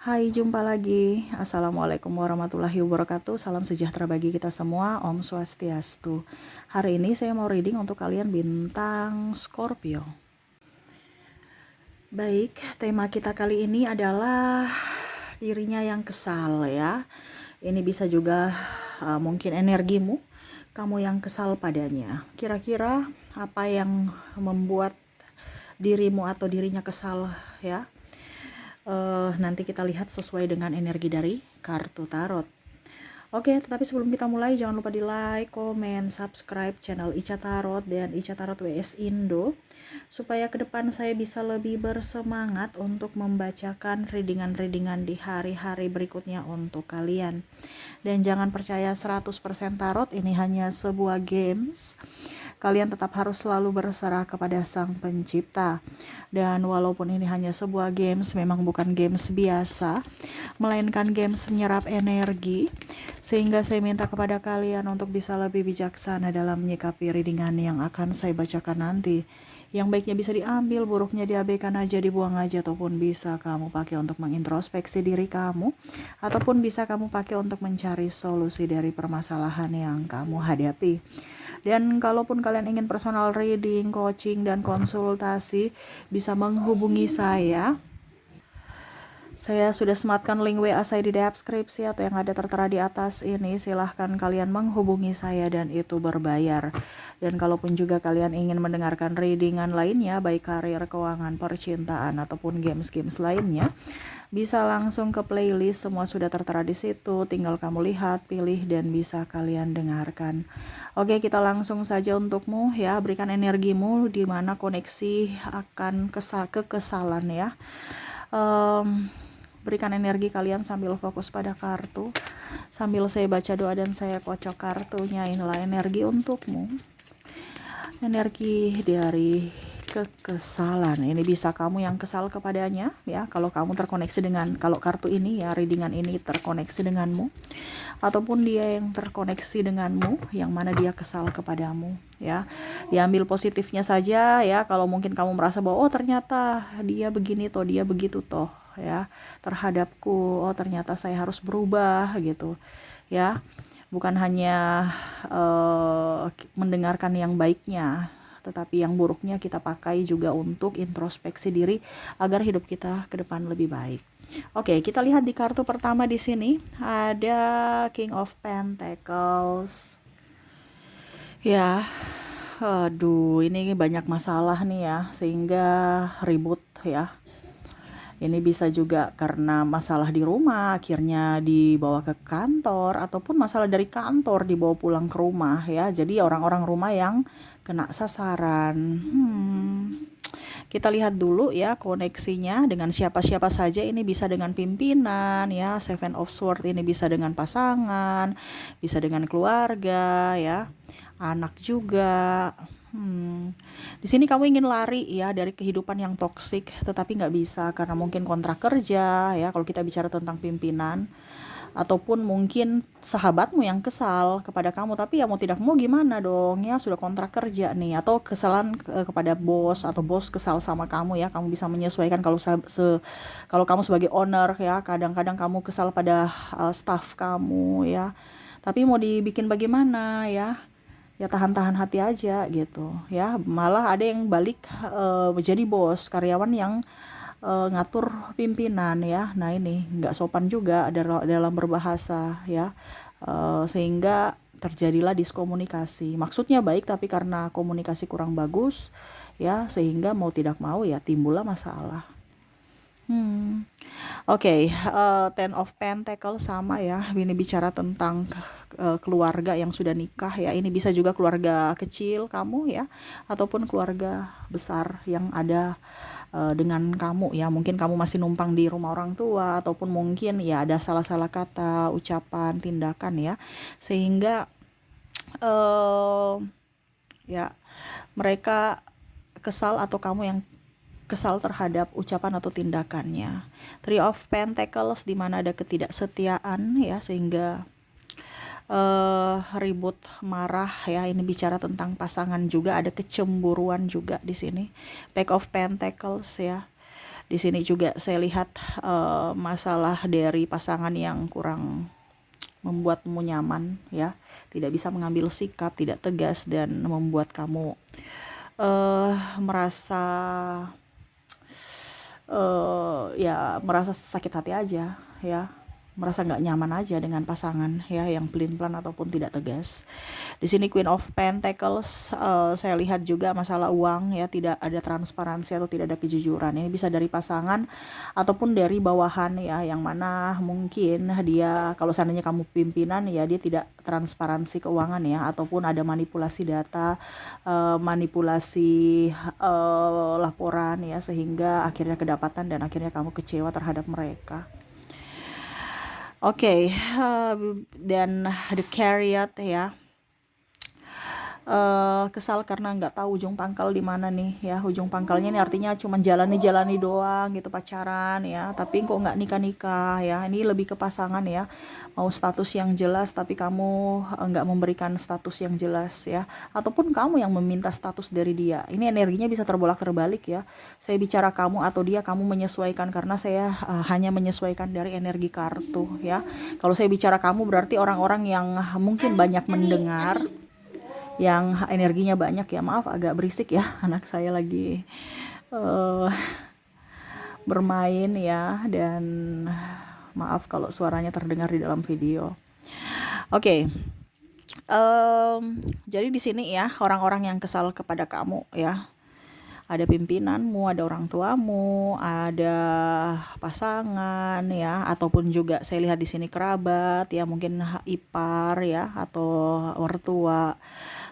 Hai, jumpa lagi. Assalamualaikum warahmatullahi wabarakatuh. Salam sejahtera bagi kita semua. Om Swastiastu. Hari ini saya mau reading untuk kalian bintang Scorpio. Baik, tema kita kali ini adalah dirinya yang kesal ya. Ini bisa juga mungkin energimu, kamu yang kesal padanya. Kira-kira apa yang membuat dirimu atau dirinya kesal ya? Nanti kita lihat sesuai dengan energi dari kartu tarot. Oke, tetapi sebelum kita mulai jangan lupa di like, komen, subscribe channel Ica Tarot dan Ica Tarot WS Indo supaya ke depan saya bisa lebih bersemangat untuk membacakan readingan-readingan di hari-hari berikutnya untuk kalian. Dan jangan percaya 100% tarot, ini hanya sebuah games. Kalian tetap harus selalu berserah kepada Sang Pencipta. Dan walaupun ini hanya sebuah games, memang bukan games biasa, melainkan games menyerap energi. Sehingga saya minta kepada kalian untuk bisa lebih bijaksana dalam menyikapi readingan yang akan saya bacakan nanti. Yang baiknya bisa diambil, buruknya diabaikan aja, dibuang aja, ataupun bisa kamu pakai untuk mengintrospeksi diri kamu, ataupun bisa kamu pakai untuk mencari solusi dari permasalahan yang kamu hadapi. Dan kalaupun kalian ingin personal reading, coaching, dan konsultasi, bisa menghubungi saya. Saya sudah sematkan link WA saya di deskripsi atau yang ada tertera di atas ini. Silahkan kalian menghubungi saya dan itu berbayar. Dan kalaupun juga kalian ingin mendengarkan readingan lainnya, baik karir, keuangan, percintaan, ataupun games-games lainnya, bisa langsung ke playlist, semua sudah tertera di situ. Tinggal kamu lihat, pilih, dan bisa kalian dengarkan. Oke, kita langsung saja untukmu ya. Berikan energimu di mana koneksi akan kekesalan ya. Berikan energi kalian sambil fokus pada kartu. Sambil saya baca doa dan saya kocok kartunya. Inilah energi untukmu. Energi dari kekesalan. Ini bisa kamu yang kesal kepadanya ya. Kalau kamu terkoneksi dengan, kalau kartu ini ya, readingan ini terkoneksi denganmu, ataupun dia yang terkoneksi denganmu, yang mana dia kesal kepadamu ya. Diambil positifnya saja ya. Kalau mungkin kamu merasa bahwa oh ternyata dia begini toh, dia begitu toh ya terhadapku, oh ternyata saya harus berubah gitu ya. Bukan hanya mendengarkan yang baiknya, tetapi yang buruknya kita pakai juga untuk introspeksi diri agar hidup kita ke depan lebih baik. Oke, kita lihat di kartu pertama di sini ada King of Pentacles. Ya, aduh, ini banyak masalah nih ya, sehingga ribut ya. Ini bisa juga karena masalah di rumah, akhirnya dibawa ke kantor, ataupun masalah dari kantor dibawa pulang ke rumah ya. Jadi orang-orang rumah yang kena sasaran. Kita lihat dulu ya koneksinya dengan siapa-siapa saja. Ini bisa dengan pimpinan ya, Seven of Swords ini bisa dengan pasangan, bisa dengan keluarga ya, anak juga. Di sini kamu ingin lari ya dari kehidupan yang toksik, tetapi nggak bisa karena mungkin kontrak kerja ya. Kalau kita bicara tentang pimpinan, ataupun mungkin sahabatmu yang kesal kepada kamu, tapi ya mau tidak mau gimana dong ya, sudah kontrak kerja nih, atau kesalahan kepada bos, atau bos kesal sama kamu ya. Kamu bisa menyesuaikan kalau kamu sebagai owner ya, kadang-kadang kamu kesal pada staff kamu ya. Tapi mau dibikin bagaimana ya? Ya tahan-tahan hati aja gitu ya. Malah ada yang balik menjadi bos karyawan yang ngatur pimpinan ya. Nah ini nggak sopan juga dalam berbahasa ya. Sehingga terjadilah diskomunikasi. Maksudnya baik tapi karena komunikasi kurang bagus ya, sehingga mau tidak mau ya timbullah masalah. Oke, Ten of Pentacles sama ya. Ini bicara tentang keluarga yang sudah nikah ya. Ini bisa juga keluarga kecil kamu ya, ataupun keluarga besar yang ada dengan kamu ya. Mungkin kamu masih numpang di rumah orang tua, ataupun mungkin ya ada salah-salah kata, ucapan, tindakan ya, sehingga ya mereka kesal atau kamu yang kesal terhadap ucapan atau tindakannya. Three of Pentacles di mana ada ketidaksetiaan ya, sehingga ribut, marah ya. Ini bicara tentang pasangan juga, ada kecemburuan juga di sini. Pack of Pentacles ya. Di sini juga saya lihat masalah dari pasangan yang kurang membuatmu nyaman ya, tidak bisa mengambil sikap, tidak tegas dan membuat kamu merasa ya merasa sakit hati aja ya, merasa nggak nyaman aja dengan pasangan ya yang pelin-pelan ataupun tidak tegas. Di sini Queen of Pentacles, saya lihat juga masalah uang ya, tidak ada transparansi atau tidak ada kejujuran. Ini bisa dari pasangan ataupun dari bawahan ya, yang mana mungkin dia, kalau seandainya kamu pimpinan ya, dia tidak transparansi keuangan ya, ataupun ada manipulasi data, manipulasi laporan ya, sehingga akhirnya kedapatan dan akhirnya kamu kecewa terhadap mereka. Oke, dan The Chariot ya, kesal karena nggak tahu ujung pangkal di mana nih ya. Ujung pangkalnya ini artinya cuma jalani doang gitu, pacaran ya, tapi kok nggak nikah ya. Ini lebih ke pasangan ya, mau status yang jelas tapi kamu nggak memberikan status yang jelas ya, ataupun kamu yang meminta status dari dia. Ini energinya bisa terbolak terbalik ya. Saya bicara kamu atau dia, kamu menyesuaikan, karena saya hanya menyesuaikan dari energi kartu ya. Kalau saya bicara kamu berarti orang-orang yang mungkin banyak mendengar, yang energinya banyak ya. Maaf agak berisik ya, anak saya lagi bermain ya, dan maaf kalau suaranya terdengar di dalam video. Oke. Jadi di sini ya, orang-orang yang kesal kepada kamu ya, ada pimpinanmu, ada orang tuamu, ada pasangan ya, ataupun juga saya lihat di sini kerabat ya, mungkin ipar ya, atau mertua.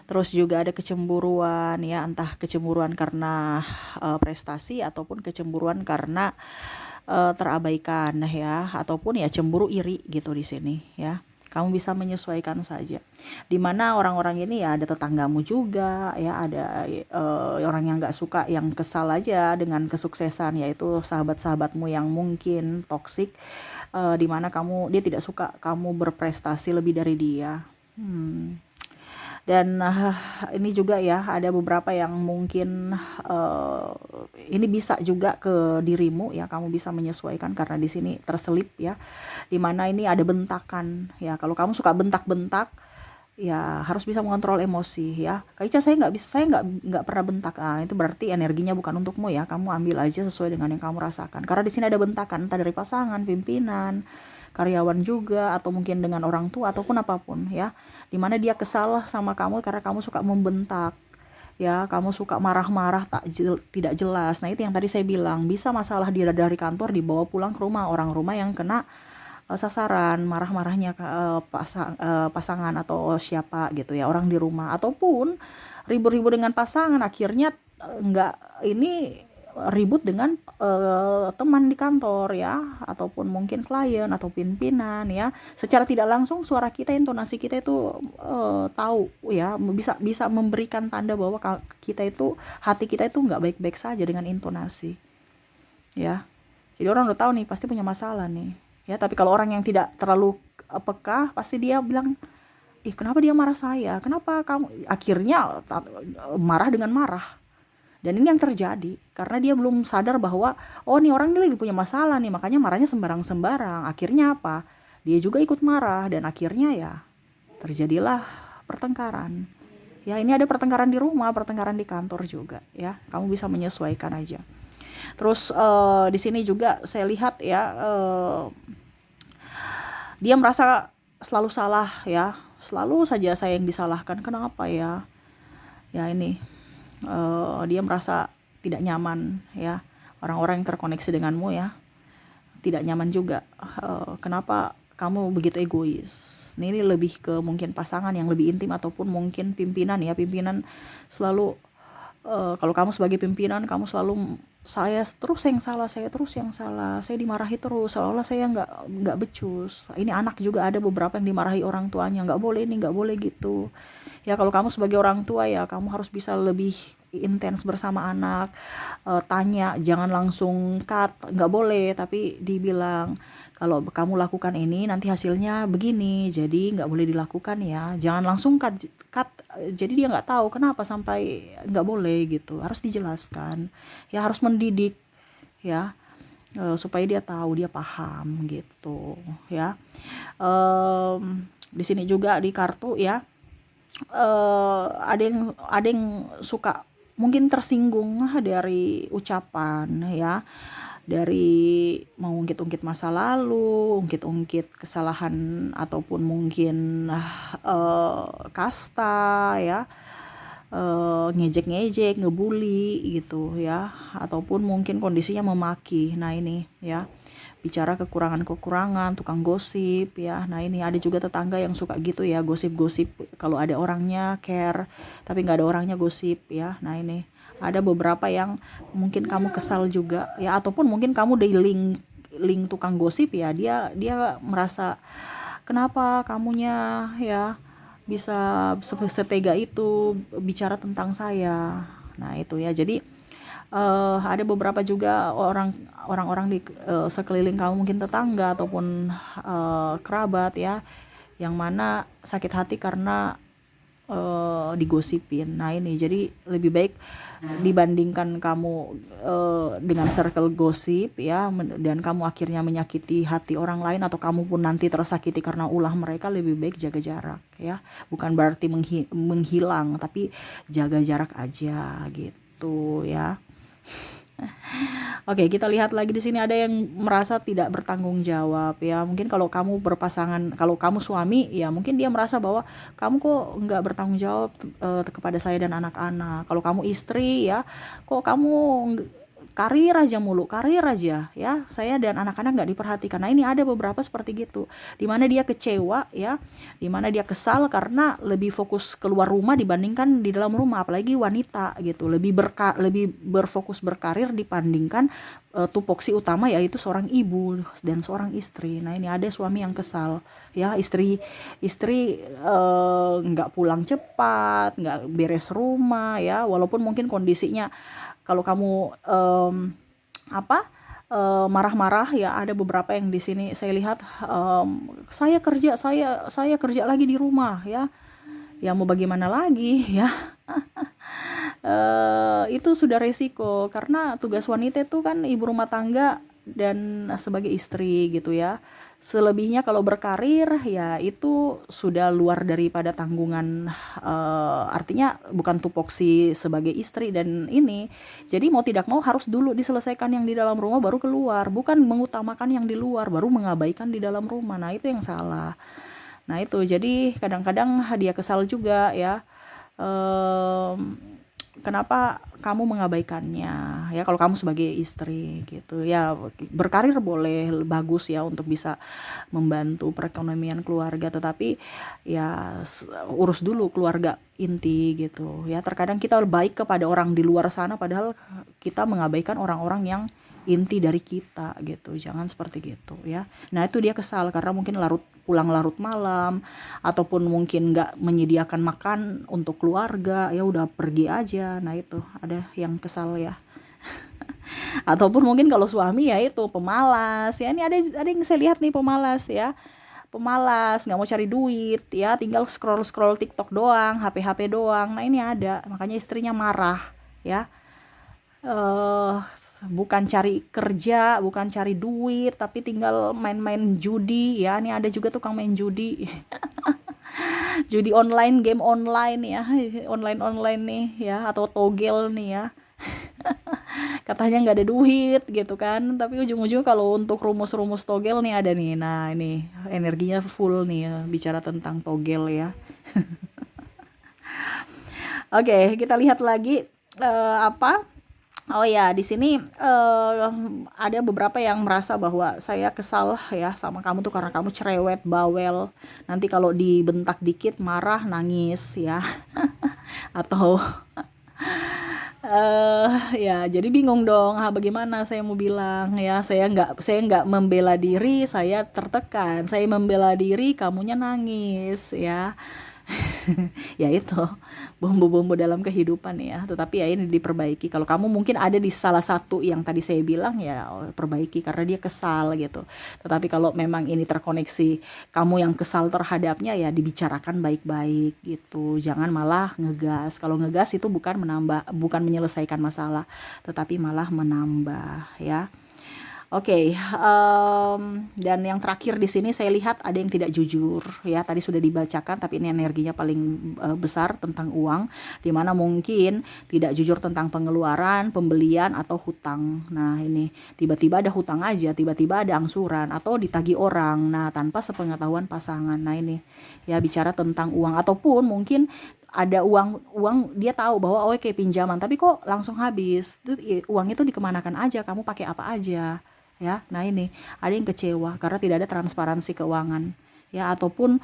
Terus juga ada kecemburuan ya, entah kecemburuan karena prestasi ataupun kecemburuan karena terabaikan ya, ataupun ya cemburu iri gitu di sini ya. Kamu bisa menyesuaikan saja. Dimana orang-orang ini ya, ada tetanggamu juga ya, ada orang yang nggak suka, yang kesal aja dengan kesuksesan, yaitu sahabat-sahabatmu yang mungkin toksik, dimana dia tidak suka kamu berprestasi lebih dari dia. Dan ini juga ya, ada beberapa yang mungkin ini bisa juga ke dirimu ya, kamu bisa menyesuaikan karena di sini terselip ya, dimana ini ada bentakan ya. Kalau kamu suka bentak-bentak ya, harus bisa mengontrol emosi ya. Kak Ica, saya nggak pernah bentak. Itu berarti energinya bukan untukmu ya. Kamu ambil aja sesuai dengan yang kamu rasakan. Karena di sini ada bentakan, entah dari pasangan, pimpinan, karyawan juga, atau mungkin dengan orang tua ataupun apapun ya. Dimana dia kesal sama kamu karena kamu suka membentak ya, kamu suka marah-marah tidak jelas. Nah itu yang tadi saya bilang, bisa masalah dia dari kantor dibawa pulang ke rumah, orang rumah yang kena sasaran marah-marahnya pasangan atau siapa gitu ya, orang di rumah, ataupun ribut-ribut dengan pasangan, akhirnya nggak ini ribut dengan teman di kantor ya, ataupun mungkin klien atau pimpinan ya. Secara tidak langsung suara kita, intonasi kita itu tahu ya, bisa memberikan tanda bahwa kita itu, hati kita itu nggak baik-baik saja dengan intonasi ya. Jadi orang udah tahu nih, pasti punya masalah nih ya. Tapi kalau orang yang tidak terlalu peka, pasti dia bilang, ih kenapa dia marah saya, kenapa kamu, akhirnya marah dengan marah. Dan ini yang terjadi karena dia belum sadar bahwa oh nih orang ini lagi punya masalah nih, makanya marahnya sembarang-sembarang. Akhirnya apa, dia juga ikut marah, dan akhirnya ya terjadilah pertengkaran ya. Ini ada pertengkaran di rumah, pertengkaran di kantor juga ya. Kamu bisa menyesuaikan aja. Terus di sini juga saya lihat ya, dia merasa selalu salah ya, selalu saja saya yang disalahkan, kenapa ya. Ya ini dia merasa tidak nyaman ya, orang-orang yang terkoneksi denganmu ya tidak nyaman juga. Kenapa kamu begitu egois. Ini lebih ke mungkin pasangan yang lebih intim, ataupun mungkin pimpinan ya, pimpinan selalu kalau kamu sebagai pimpinan, kamu selalu, saya terus yang salah, saya dimarahi terus, seolah-olah saya nggak becus. Ini anak juga ada beberapa yang dimarahi orang tuanya, nggak boleh ini, nggak boleh gitu ya. Kalau kamu sebagai orang tua ya, kamu harus bisa lebih intens bersama anak, tanya, jangan langsung cut, nggak boleh, tapi dibilang kalau kamu lakukan ini nanti hasilnya begini, jadi nggak boleh dilakukan ya. Jangan langsung cut, jadi dia nggak tahu kenapa sampai nggak boleh gitu. Harus dijelaskan ya, harus mendidik ya. supaya dia tahu, dia paham gitu ya. Di sini juga di kartu ya, ada yang suka mungkin tersinggung dari ucapan ya, dari mengungkit-ungkit masa lalu, ungkit-ungkit kesalahan ataupun mungkin kasta ya, ngejek-ngejek, ngebully gitu ya, ataupun mungkin kondisinya memaki. Nah ini ya, bicara kekurangan-kekurangan, tukang gosip ya. Nah ini ada juga tetangga yang suka gitu ya, gosip-gosip, kalau ada orangnya care tapi nggak ada orangnya gosip ya. Nah ini ada beberapa yang mungkin kamu kesal juga ya, ataupun mungkin kamu di link tukang gosip ya, dia merasa kenapa kamunya ya bisa setega itu bicara tentang saya. Nah itu ya, jadi ada beberapa juga orang-orang di sekeliling kamu, mungkin tetangga ataupun kerabat ya, yang mana sakit hati karena digosipin. Nah ini jadi lebih baik dibandingkan kamu dengan circle gosip ya, dan kamu akhirnya menyakiti hati orang lain, atau kamu pun nanti tersakiti karena ulah mereka, lebih baik jaga jarak ya. Bukan berarti menghilang, tapi jaga jarak aja gitu ya. Oke, kita lihat lagi di sini ada yang merasa tidak bertanggung jawab ya. Mungkin kalau kamu berpasangan, kalau kamu suami ya, mungkin dia merasa bahwa kamu kok nggak bertanggung jawab kepada saya dan anak-anak. Kalau kamu istri ya, kok kamu karir aja mulu, karir aja ya, saya dan anak-anak nggak diperhatikan. Nah ini ada beberapa seperti gitu, dimana dia kecewa ya, dimana dia kesal karena lebih fokus keluar rumah dibandingkan di dalam rumah. Apalagi wanita gitu, lebih berfokus berkarir dibandingkan tupoksi utama, yaitu seorang ibu dan seorang istri. Nah ini ada suami yang kesal ya, istri nggak pulang cepat, nggak beres rumah ya, walaupun mungkin kondisinya, kalau kamu marah-marah ya, ada beberapa yang di sini saya lihat, saya kerja lagi di rumah ya, mau bagaimana lagi ya. Itu sudah resiko, karena tugas wanita itu kan ibu rumah tangga dan sebagai istri gitu ya. Selebihnya kalau berkarir ya itu sudah luar daripada tanggungan, artinya bukan tupoksi sebagai istri dan ini. Jadi mau tidak mau harus dulu diselesaikan yang di dalam rumah baru keluar, bukan mengutamakan yang di luar baru mengabaikan di dalam rumah. Nah itu yang salah. Nah itu jadi kadang-kadang dia kesal juga ya, kenapa kamu mengabaikannya ya, kalau kamu sebagai istri gitu ya. Berkarir boleh, bagus ya untuk bisa membantu perekonomian keluarga, tetapi ya urus dulu keluarga inti gitu ya. Terkadang kita baik kepada orang di luar sana, padahal kita mengabaikan orang-orang yang inti dari kita gitu. Jangan seperti gitu ya. Nah itu dia kesal karena mungkin pulang larut malam, ataupun mungkin nggak menyediakan makan untuk keluarga ya, udah pergi aja. Nah itu ada yang kesal ya. Ataupun mungkin kalau suami ya itu pemalas ya. Ini ada yang saya lihat nih, pemalas ya, pemalas, nggak mau cari duit ya, tinggal scroll scroll TikTok doang, HP doang. Nah ini ada, makanya istrinya marah ya. Bukan cari kerja, bukan cari duit, tapi tinggal main-main judi ya. Ini ada juga tukang main judi. Judi online, game online ya, online nih ya, atau togel nih ya. Katanya nggak ada duit gitu kan, tapi ujung-ujung kalau untuk rumus-rumus togel nih ada nih. Nah ini energinya full nih ya, bicara tentang togel ya. Oke, kita lihat lagi apa. Oh ya, di sini ada beberapa yang merasa bahwa saya kesal ya sama kamu tuh karena kamu cerewet, bawel. Nanti kalau dibentak dikit marah, nangis ya. Atau ya jadi bingung dong. Bagaimana saya mau bilang ya, saya nggak membela diri, saya tertekan. Saya membela diri, kamunya nangis ya. Ya itu bumbu-bumbu dalam kehidupan ya, tetapi ya ini diperbaiki. Kalau kamu mungkin ada di salah satu yang tadi saya bilang ya, perbaiki karena dia kesal gitu. Tetapi kalau memang ini terkoneksi kamu yang kesal terhadapnya, ya dibicarakan baik-baik gitu, jangan malah ngegas. Kalau ngegas itu bukan menyelesaikan masalah, tetapi malah menambah ya. Oke, dan yang terakhir di sini saya lihat ada yang tidak jujur ya. Tadi sudah dibacakan, tapi ini energinya paling besar tentang uang, di mana mungkin tidak jujur tentang pengeluaran, pembelian atau hutang. Nah, ini tiba-tiba ada hutang aja, tiba-tiba ada angsuran atau ditagih orang. Nah, tanpa sepengetahuan pasangan. Nah, ini ya bicara tentang uang, ataupun mungkin ada uang dia tahu bahwa oh kayak pinjaman tapi kok langsung habis. Uang itu dikemanakan aja, kamu pakai apa aja ya. Nah, ini ada yang kecewa karena tidak ada transparansi keuangan ya, ataupun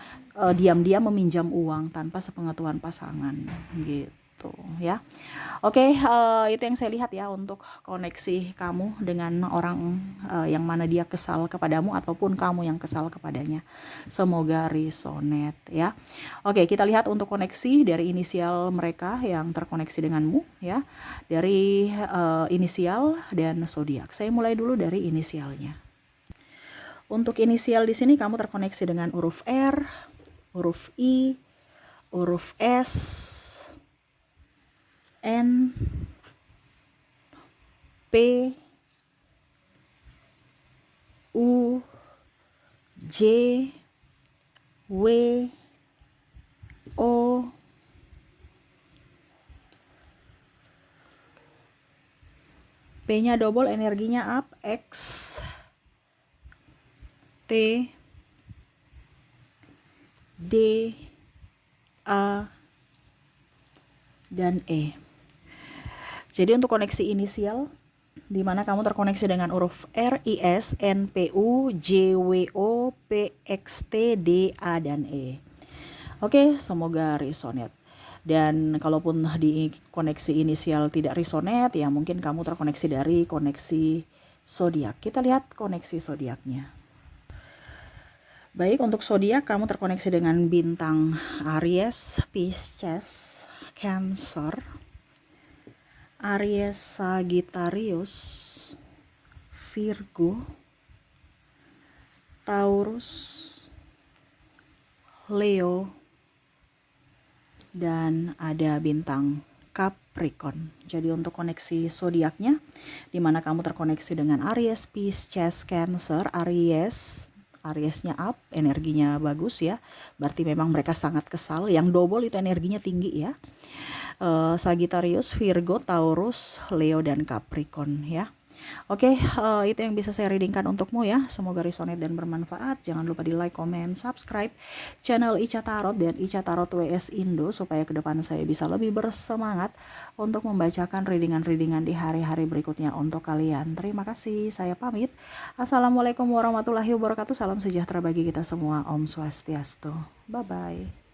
diam-diam meminjam uang tanpa sepengetahuan pasangan gitu ya. Oke, itu yang saya lihat ya untuk koneksi kamu dengan orang yang mana dia kesal kepadamu ataupun kamu yang kesal kepadanya. Semoga resonate ya. Oke, kita lihat untuk koneksi dari inisial mereka yang terkoneksi denganmu ya. Dari inisial dan zodiak. Saya mulai dulu dari inisialnya. Untuk inisial di sini kamu terkoneksi dengan huruf R, huruf I, huruf S, N, P, U, J, W, O, P-nya double, energinya up, X, T, D, A, dan E. Jadi untuk koneksi inisial, di mana kamu terkoneksi dengan huruf R, I, S, N, P, U, J, W, O, P, X, T, D, A, dan E. Oke, semoga resonate. Dan kalaupun di koneksi inisial tidak resonate, ya mungkin kamu terkoneksi dari koneksi zodiak. Kita lihat koneksi zodiaknya. Baik, untuk zodiak kamu terkoneksi dengan bintang Aries, Pisces, Cancer, Aries, Sagittarius, Virgo, Taurus, Leo, dan ada bintang Capricorn. Jadi untuk koneksi zodiaknya, di mana kamu terkoneksi dengan Aries, Pisces, Cancer, Ariesnya up, energinya bagus ya. Berarti memang mereka sangat kesal. Yang double itu energinya tinggi ya. Sagittarius, Virgo, Taurus, Leo, dan Capricorn ya. Oke, itu yang bisa saya readingkan untukmu ya. Semoga resonate dan bermanfaat. Jangan lupa di like, comment, subscribe channel Ica Tarot dan Ica Tarot WS Indo supaya ke depan saya bisa lebih bersemangat untuk membacakan readingan-readingan di hari-hari berikutnya untuk kalian. Terima kasih, saya pamit. Assalamualaikum warahmatullahi wabarakatuh. Salam sejahtera bagi kita semua. Om Swastiastu. Bye-bye.